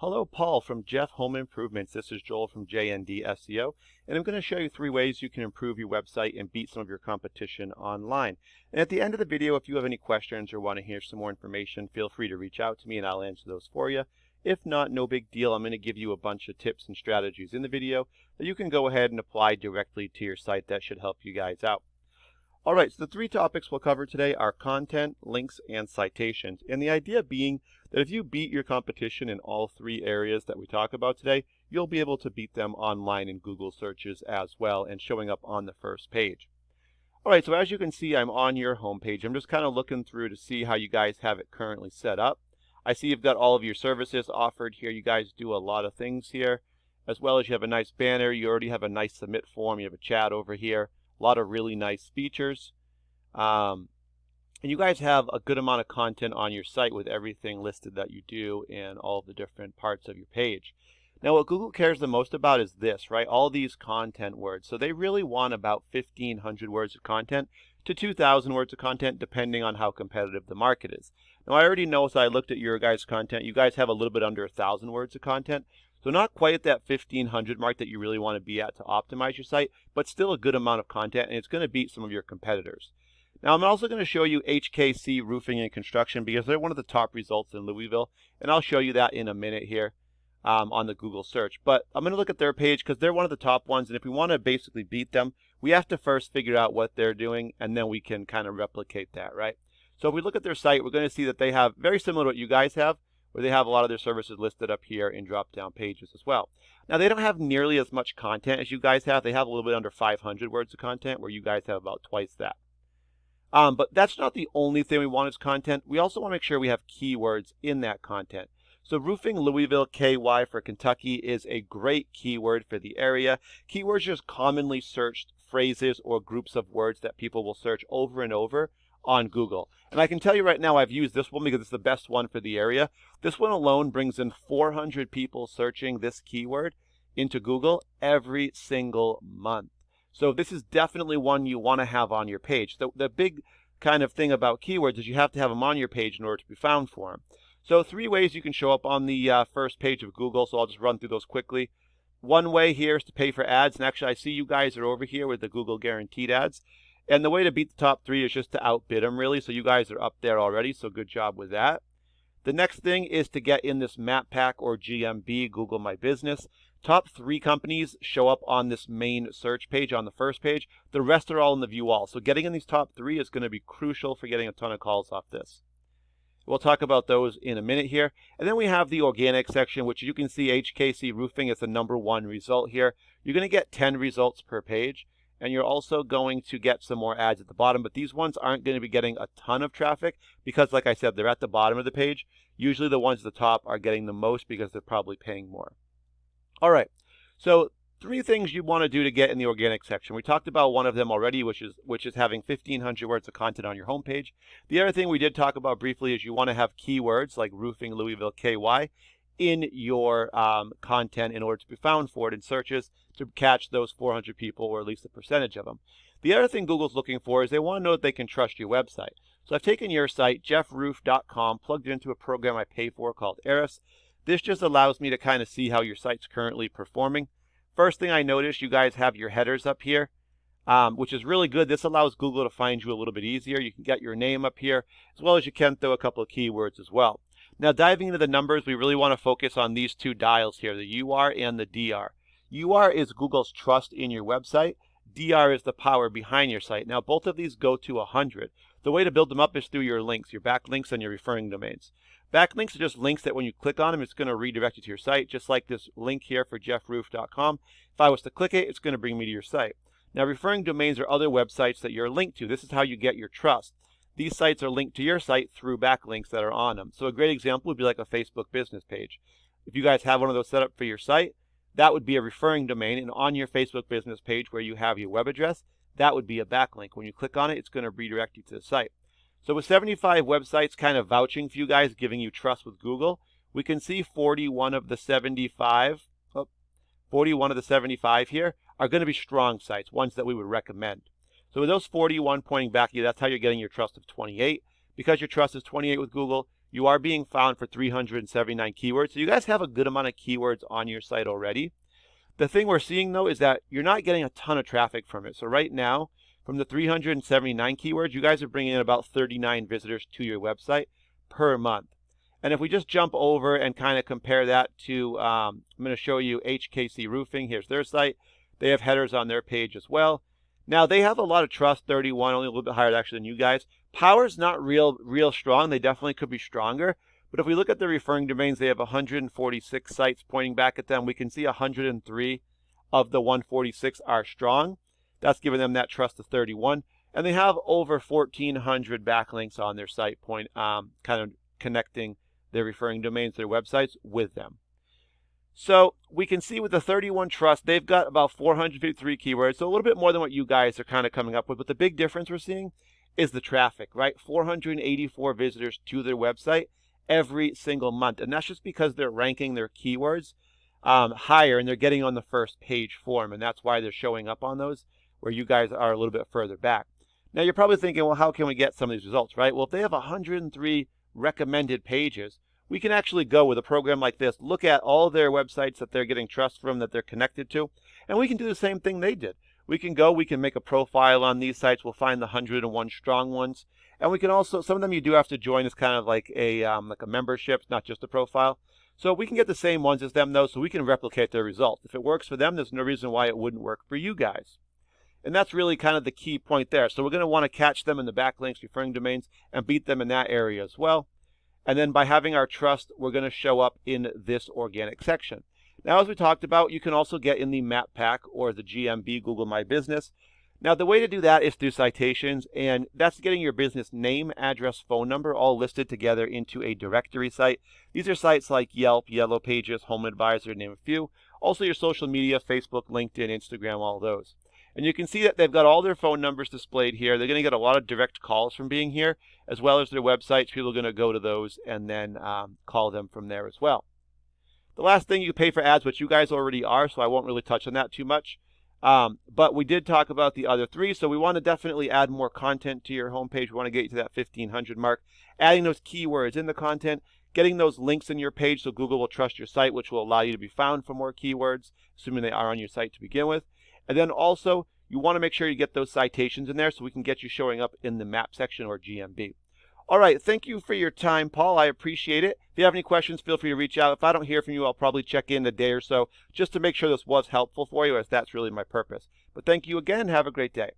Hello, Paul from Jeff Home Improvements. This is Joel from JND SEO, and I'm going to show you 3 ways you can improve your website and beat some of your competition online. And at the end of the video, if you have any questions or want to hear some more information, feel free to reach out to me and I'll answer those for you. If not, no big deal. I'm going to give you a bunch of tips and strategies in the video that you can go ahead and apply directly to your site that should help you guys out. Alright, so the 3 topics we'll cover today are content, links, and citations. And the idea being that if you beat your competition in all 3 areas that we talk about today, you'll be able to beat them online in Google searches as well and showing up on the first page. Alright, so as you can see, I'm on your home page. I'm just kind of looking through to see how you guys have it currently set up. I see you've got all of your services offered here. You guys do a lot of things here, as well as you have a nice banner. You already have a nice submit form. You have a chat over here. A lot of really nice features. And you guys have a good amount of content on your site with everything listed that you do and all the different parts of your page. Now, what Google cares the most about is this, right? All these content words. So they really want about 1,500 words of content to 2,000 words of content, depending on how competitive the market is. Now, I already know, so I looked at your guys' content. You guys have a little bit under 1,000 words of content. So not quite at that 1,500 mark that you really want to be at to optimize your site, but still a good amount of content, and it's going to beat some of your competitors. Now, I'm also going to show you HKC Roofing and Construction because they're one of the top results in Louisville, and I'll show you that in a minute here on the Google search. But I'm going to look at their page because they're one of the top ones, and if we want to basically beat them, we have to first figure out what they're doing, and then we can kind of replicate that, right? So if we look at their site, we're going to see that they have very similar to what you guys have, where they have a lot of their services listed up here in drop-down pages as well. Now, they don't have nearly as much content as you guys have. They have a little bit under 500 words of content, where you guys have about twice that. But that's not the only thing we want as content. We also want to make sure we have keywords in that content. So roofing Louisville KY for Kentucky is a great keyword for the area. Keywords are just commonly searched phrases or groups of words that people will search over and over on Google. And I can tell you right now, I've used this one because it's the best one for the area. This one alone brings in 400 people searching this keyword into Google every single month. So this is definitely one you want to have on your page. The big kind of thing about keywords is you have to have them on your page in order to be found for them. So 3 ways you can show up on the first page of Google, so I'll just run through those quickly. One way here is to pay for ads, and actually I see you guys are over here with the Google guaranteed ads. And the way to beat the top 3 is just to outbid them, really. So you guys are up there already, so good job with that. The next thing is to get in this map pack or GMB, Google My Business. Top 3 companies show up on this main search page on the first page. The rest are all in the view all. So getting in these top 3 is going to be crucial for getting a ton of calls off this. We'll talk about those in a minute here. And then we have the organic section, which you can see HKC Roofing is the #1 result here. You're going to get 10 results per page. And you're also going to get some more ads at the bottom, but these ones aren't going to be getting a ton of traffic because, like I said, they're at the bottom of the page. Usually the ones at the top are getting the most because they're probably paying more. All right, so 3 things you want to do to get in the organic section. We talked about one of them already, which is having 1,500 words of content on your homepage. The other thing we did talk about briefly is you want to have keywords like roofing Louisville KY in your content in order to be found for it in searches to catch those 400 people, or at least a percentage of them. The other thing Google's looking for is they want to know that they can trust your website. So I've taken your site, jeffroof.com, plugged it into a program I pay for called Eris. This just allows me to kind of see how your site's currently performing. First thing I notice, you guys have your headers up here, which is really good. This allows Google to find you a little bit easier. You can get your name up here, as well as you can throw a couple of keywords as well. Now, diving into the numbers, we really want to focus on these 2 dials here, the UR and the DR. UR is Google's trust in your website. DR is the power behind your site. Now, both of these go to 100. The way to build them up is through your links, your backlinks and your referring domains. Backlinks are just links that when you click on them, it's going to redirect you to your site, just like this link here for jeffroof.com. If I was to click it, it's going to bring me to your site. Now, referring domains are other websites that you're linked to. This is how you get your trust. These sites are linked to your site through backlinks that are on them. So a great example would be like a Facebook business page. If you guys have one of those set up for your site, that would be a referring domain, and on your Facebook business page where you have your web address, that would be a backlink. When you click on it, it's going to redirect you to the site. So with 75 websites kind of vouching for you guys, giving you trust with Google, we can see 41 of the 75 here are going to be strong sites, ones that we would recommend. So with those 41 pointing back at you, that's how you're getting your trust of 28. Because your trust is 28 with Google, You are being found for 379 keywords. So you guys have a good amount of keywords on your site already. The thing we're seeing though is that you're not getting a ton of traffic from it. So right now, from the 379 keywords, you guys are bringing in about 39 visitors to your website per month. And if we just jump over and kind of compare that to, I'm going to show you HKC Roofing. Here's their site. They have headers on their page as well. Now they have a lot of trust, 31, only a little bit higher actually than you guys. Power's not real strong. They definitely could be stronger. But if we look at the referring domains, they have 146 sites pointing back at them. We can see 103 of the 146 are strong. That's giving them that trust of 31. And they have over 1,400 backlinks on their site, kind of connecting their referring domains, their websites, with them. So we can see with the 31 trust, they've got about 453 keywords, so a little bit more than what you guys are kind of coming up with. But the big difference we're seeing is the traffic, right? 484 visitors to their website every single month. And that's just because they're ranking their keywords higher and they're getting on the first page for them. And that's why they're showing up on those where you guys are a little bit further back. Now you're probably thinking, well, how can we get some of these results, right? Well, if they have 103 recommended pages, we can actually go with a program like this, look at all their websites that they're getting trust from, that they're connected to, and we can do the same thing they did. We can make a profile on these sites. We'll find the 101 strong ones. And we can also, some of them you do have to join as kind of like a membership, not just a profile. So we can get the same ones as them though, so we can replicate their results. If it works for them, there's no reason why it wouldn't work for you guys. And that's really kind of the key point there. So we're going to want to catch them in the backlinks, referring domains, and beat them in that area as well. And then by having our trust, we're going to show up in this organic section. Now, as we talked about, you can also get in the map pack or the GMB, Google My Business. Now, the way to do that is through citations, and that's getting your business name, address, phone number, all listed together into a directory site. These are sites like Yelp, Yellow Pages, Home Advisor, to name a few. Also your social media, Facebook, LinkedIn, Instagram, all those. And you can see that they've got all their phone numbers displayed here. They're going to get a lot of direct calls from being here, as well as their websites. People are going to go to those and then call them from there as well. The last thing, you pay for ads, which you guys already are, so I won't really touch on that too much. But we did talk about the other three, so we want to definitely add more content to your homepage. We want to get you to that 1,500 mark. Adding those keywords in the content, getting those links in your page so Google will trust your site, which will allow you to be found for more keywords, assuming they are on your site to begin with. And then also, you want to make sure you get those citations in there so we can get you showing up in the map section or GMB. All right, thank you for your time, Paul. I appreciate it. If you have any questions, feel free to reach out. If I don't hear from you, I'll probably check in a day or so just to make sure this was helpful for you, as that's really my purpose. But thank you again. Have a great day.